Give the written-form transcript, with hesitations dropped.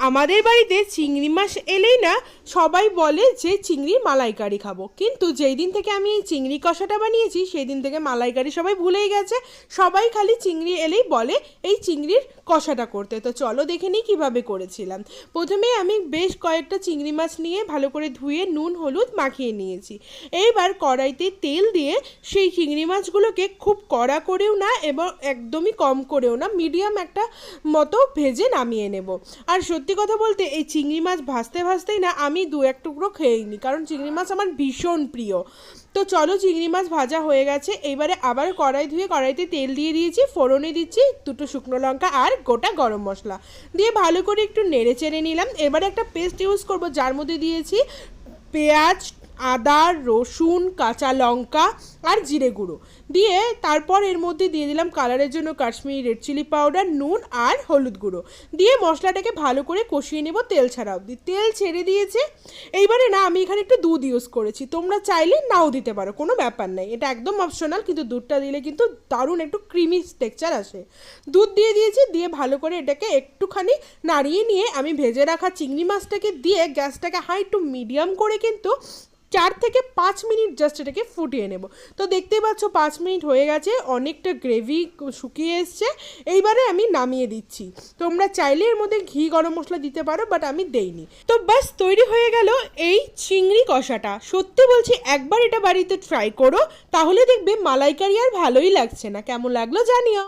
আমাদের বাড়িতে চিংড়ি মাছ এলেই না সবাই বলে যে চিংড়ির মালাইকারি খাবো, কিন্তু যেই দিন থেকে আমি এই চিংড়ি কষাটা বানিয়েছি সেই দিন থেকে মালাইকারি সবাই ভুলেই গেছে। সবাই খালি চিংড়ি এলেই বলে এই চিংড়ির কষাটা করতে। তো চলো দেখে নিই কীভাবে করেছিলাম। প্রথমে আমি বেশ কয়েকটা চিংড়ি মাছ নিয়ে ভালো করে ধুয়ে নুন হলুদ মাখিয়ে নিয়েছি। এইবার কড়াইতে তেল দিয়ে সেই চিংড়ি মাছগুলোকে খুব কড়া করেও না এবং একদমই কম করেও না, মিডিয়াম একটা মতো ভেজে নামিয়ে নেব। আর সত্যি কথা বলতে এই চিংড়ি মাছ ভাজতে ভাজতেই না আমি দু এক টুকরো খেয়েই নিই, কারণ চিংড়ি মাছ আমার ভীষণ প্রিয়। তো চলো, চিংড়ি মাছ ভাজা হয়ে গেছে। এবারে আবার কড়াই ধুয়ে কড়াইতে তেল দিয়ে দিয়েছি, ফোড়নে দিচ্ছি দুটো শুকনো লঙ্কা আর গোটা গরম মশলা দিয়ে ভালো করে একটু নেড়ে চেড়ে নিলাম। এবারে একটা পেস্ট ইউজ করব, যার মধ্যে দিয়েছি পেঁয়াজ, আদা, রসুন, কাঁচা লঙ্কা আর জিরে গুঁড়ো দিয়ে তারপর এর মধ্যে দিয়ে দিলাম কালারের জন্য কাশ্মীরি রেড চিলি পাউডার, নুন আর হলুদ গুঁড়ো দিয়ে মশলাটাকে ভালো করে কষিয়ে নেব তেল ছাড়া অবধি। তেল ছেড়ে দিয়েছে। এইবারে না আমি এখানে একটু দুধ ইউজ করেছি, তোমরা চাইলে নাও দিতে পারো, কোনো ব্যাপার নেই, এটা একদম অপশনাল, কিন্তু দুধটা দিলে কিন্তু দারুণ একটু ক্রিমি টেক্সচার আসে। দুধ দিয়ে দিয়েছি, দিয়ে ভালো করে এটাকে একটুখানি নাড়িয়ে নিয়ে আমি ভেজে রাখা চিংড়ি মাছটাকে দিয়ে গ্যাসটাকে হাই টু মিডিয়াম করে কিন্তু 4 থেকে 5 মিনিট জাস্ট এটাকে ফুটিয়ে নেব। তো দেখতেই পাচ্ছ 5 মিনিট হয়ে গেছে, অনেকটা গ্রেভি শুকিয়ে এসছে। এইবারে আমি নামিয়ে দিচ্ছি। তোমরা চাইলে এর মধ্যে ঘি গরম মশলা দিতে পারো, বাট আমি দেইনি। তো ব্যাস তৈরি হয়ে গেল এই চিংড়ি কষাটা। সত্যি বলছি, একবার এটা বাড়িতে ট্রাই করো, তাহলে দেখবে মালাইকারি আর ভালোই লাগছে না। কেমন লাগলো জানিও।